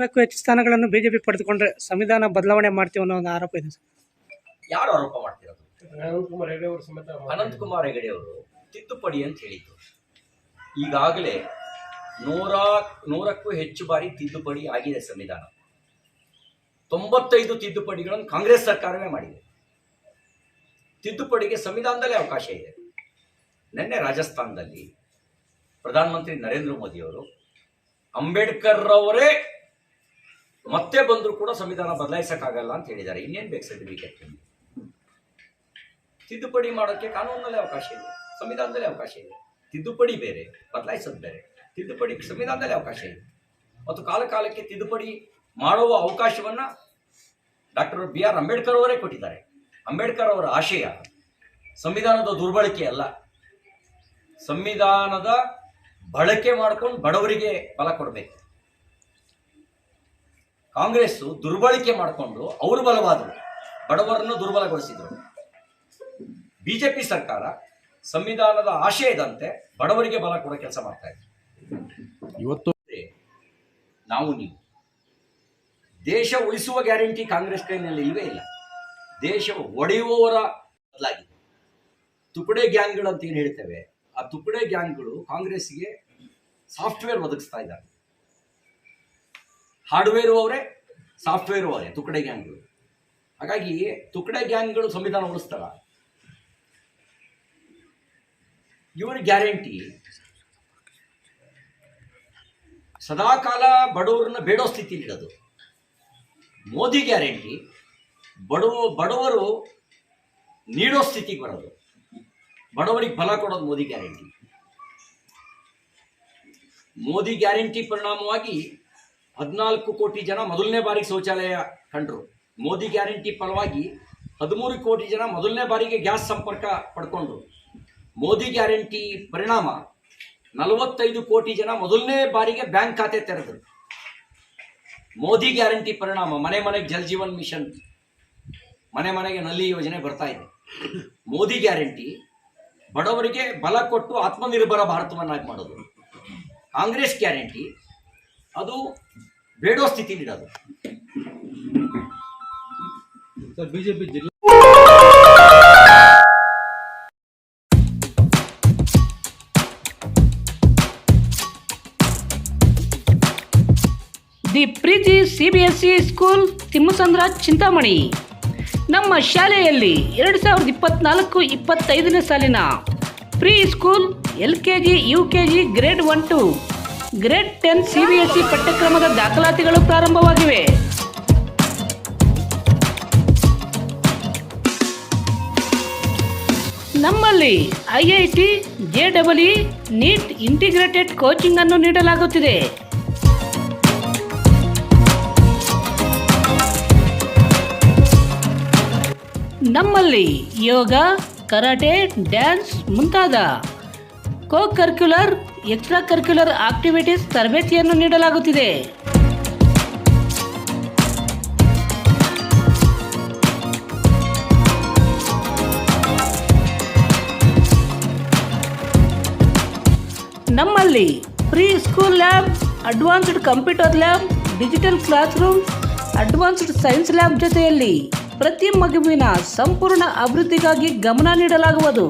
100ಕ್ಕೂ ಹೆಚ್ಚು ಸ್ಥಾನಗಳನ್ನು ಬಿಜೆಪಿ ಪಡೆದುಕೊಂಡ್ರೆ ಸಂವಿಧಾನ ಬದಲಾವಣೆ ಮಾಡ್ತೀವಿ ಅನ್ನೋ ಒಂದು ಆರೋಪ ಇದೆ ಸರ್. ಯಾರು ಆರೋಪ ಮಾಡ್ತಿರೋದು? ಅನಂತಕುಮಾರ್ ಹೆಗಡೆ ಅವರು ತಿದ್ದುಪಡಿ ಅಂತ ಹೇಳಿದ್ರು. ಈಗಾಗಲೇ 100ಕ್ಕೂ ಹೆಚ್ಚು ಬಾರಿ ತಿದ್ದುಪಡಿ ಆಗಿದೆ ಸಂವಿಧಾನ. 95 ತಿದ್ದುಪಡಿಗಳನ್ನು ಕಾಂಗ್ರೆಸ್ ಸರ್ಕಾರವೇ ಮಾಡಿದೆ. ತಿದ್ದುಪಡಿಗೆ ಸಂವಿಧಾನದಲ್ಲೇ ಅವಕಾಶ ಇದೆ. ನಿನ್ನೆ ರಾಜಸ್ಥಾನದಲ್ಲಿ ಪ್ರಧಾನಮಂತ್ರಿ ನರೇಂದ್ರ ಮೋದಿ ಅವರು ಅಂಬೇಡ್ಕರ್ ಅವರೇ ಮತ್ತೆ ಬಂದರೂ ಕೂಡ ಸಂವಿಧಾನ ಬದಲಾಯಿಸಕ್ಕಾಗಲ್ಲ ಅಂತ ಹೇಳಿದ್ದಾರೆ. ಇನ್ನೇನು ಬೇಕು ಸರ್ಟಿಫಿಕೇಟ್? ತಿದ್ದುಪಡಿ ಮಾಡೋಕ್ಕೆ ಕಾನೂನಿನಲ್ಲೇ ಅವಕಾಶ ಇದೆ, ಸಂವಿಧಾನದಲ್ಲೇ ಅವಕಾಶ ಇದೆ. ತಿದ್ದುಪಡಿ ಬೇರೆ, ಬದಲಾಯಿಸೋದು ಬೇರೆ. ತಿದ್ದುಪಡಿ ಸಂವಿಧಾನದಲ್ಲೇ ಅವಕಾಶ ಇದೆ ಮತ್ತು ಕಾಲಕ್ಕೆ ತಿದ್ದುಪಡಿ ಮಾಡುವ ಅವಕಾಶವನ್ನು ಡಾಕ್ಟರ್ BR ಅಂಬೇಡ್ಕರ್ ಅವರೇ ಕೊಟ್ಟಿದ್ದಾರೆ. ಅಂಬೇಡ್ಕರ್ ಅವರ ಆಶಯ ಸಂವಿಧಾನದ ದುರ್ಬಳಕೆ ಅಲ್ಲ, ಸಂವಿಧಾನದ ಬಳಕೆ ಮಾಡ್ಕೊಂಡು ಬಡವರಿಗೆ ಬಲ ಕೊಡಬೇಕು. ಕಾಂಗ್ರೆಸ್ ದುರ್ಬಳಕೆ ಮಾಡಿಕೊಂಡು ಅವರು ಬಲವಾದರು, ಬಡವರನ್ನು ದುರ್ಬಲಗೊಳಿಸಿದರು. ಬಿಜೆಪಿ ಸರ್ಕಾರ ಸಂವಿಧಾನದ ಆಶಯದಂತೆ ಬಡವರಿಗೆ ಬಲ ಕೊಡೋ ಕೆಲಸ ಮಾಡ್ತಾ ಇದೆ. ಇವತ್ತು ನೀವು ದೇಶ ಉಳಿಸುವ ಗ್ಯಾರಂಟಿ ಕಾಂಗ್ರೆಸ್ ಕೈನಲ್ಲಿ ಇಲ್ಲವೇ ಇಲ್ಲ. ದೇಶ ಒಡೆಯುವವರ ಬದಲಾಗಿದೆ. ತುಕಡೆ ಗ್ಯಾಂಗ್ಗಳು ಅಂತ ಏನು ಹೇಳ್ತೇವೆ, ಆ ತುಕಡೆ ಗ್ಯಾಂಗ್ಗಳು ಕಾಂಗ್ರೆಸ್ಗೆ ಸಾಫ್ಟ್ವೇರ್ ಒದಗಿಸ್ತಾ ಇದ್ದಾರೆ. ಹಾರ್ಡ್ವೇರ್ ಅವರೇ, ಸಾಫ್ಟ್ವೇರ್ ಅವರೇ ತುಕಡೆ ಗ್ಯಾಂಗ್ಗಳು. ಹಾಗಾಗಿ ತುಕಡೆ ಗ್ಯಾಂಗ್ಗಳು ಸಂವಿಧಾನ ಉಳಿಸ್ತಾರ? ಇವರ ಗ್ಯಾರಂಟಿ ಸದಾಕಾಲ ಬಡವರನ್ನ ಬೇಡೋ ಸ್ಥಿತಿ ಇಡೋದು. ಮೋದಿ ಗ್ಯಾರಂಟಿ ಬಡವರು ನೀಡೋ ಸ್ಥಿತಿಗೆ ಬರೋದು, ಬಡವರಿಗೆ ಬಲ ಕೊಡೋದು ಮೋದಿ ಗ್ಯಾರಂಟಿ. ಮೋದಿ ಗ್ಯಾರಂಟಿ ಪರಿಣಾಮವಾಗಿ 14 ಕೋಟಿ ಜನ ಮೊದಲನೇ ಬಾರಿಗೆ ಶೌಚಾಲಯ ಕಂಡ್ರು. ಮೋದಿ ಗ್ಯಾರಂಟಿ ಫಲವಾಗಿ 13 ಕೋಟಿ ಜನ ಮೊದಲನೇ ಬಾರಿಗೆ ಗ್ಯಾಸ್ ಸಂಪರ್ಕ ಪಡ್ಕೊಂಡ್ರು. ಮೋದಿ ಗ್ಯಾರಂಟಿ ಪರಿಣಾಮ 45 ಕೋಟಿ ಜನ ಮೊದಲನೇ ಬಾರಿಗೆ ಬ್ಯಾಂಕ್ ಖಾತೆ ತೆರೆದರು. ಮೋದಿ ಗ್ಯಾರಂಟಿ ಪರಿಣಾಮ ಮನೆ ಮನೆಗೆ ಜಲ್ ಜೀವನ್ ಮಿಷನ್, ಮನೆ ಮನೆಗೆ ನಲ್ಲಿ ಯೋಜನೆ ಬರ್ತಾ ಇದೆ. ಮೋದಿ ಗ್ಯಾರಂಟಿ ಬಡವರಿಗೆ ಬಲ ಕೊಟ್ಟು ಆತ್ಮನಿರ್ಭರ ಭಾರತವನ್ನಾಗಿ ಮಾಡೋದು. ಕಾಂಗ್ರೆಸ್ ಗ್ಯಾರಂಟಿ ಅದು ಬೇಡೋ ಸ್ಥಿತಿ ಇಡೋದು. ಬಿಜೆಪಿ ಜಿಲ್ಲಾ the Preethi CBSE school Thimmasandra Chintamani. ನಮ್ಮ ಶಾಲೆಯಲ್ಲಿ 2024-25ನೇ ಸಾಲಿನ pre school LKG UKG grade 1 to grade 10 CBSE ಪಠ್ಯಕ್ರಮದ ದಾಖಲಾತಿಗಳು ಪ್ರಾರಂಭವಾಗಿವೆ. ನಮ್ಮಲ್ಲಿ IIT JEE NEET integrated coaching ಅನ್ನು ನೀಡಲಾಗುತ್ತಿದೆ. ನಮ್ಮಲ್ಲಿ ಯೋಗ, ಕರಾಟೆ, ಡ್ಯಾನ್ಸ್ ಮುಂತಾದ ಕೋ-ಕರಿಕ್ಯುಲರ್, ಎಕ್ಸ್ಟ್ರಾ ಕರಿಕ್ಯುಲರ್ ಆಕ್ಟಿವಿಟೀಸ್ ತರಬೇತಿಯನ್ನು ನೀಡಲಾಗುತ್ತಿದೆ. ನಮ್ಮಲ್ಲಿ pre school lab, advanced computer lab, digital classroom, advanced science lab ಜೊತೆಯಲ್ಲಿ ಪ್ರತಿ ಮಗುವಿನ ಸಂಪೂರ್ಣ ಅಭಿವೃದ್ಧಿಗಾಗಿ ಗಮನ ನೀಡಲಾಗುವುದು.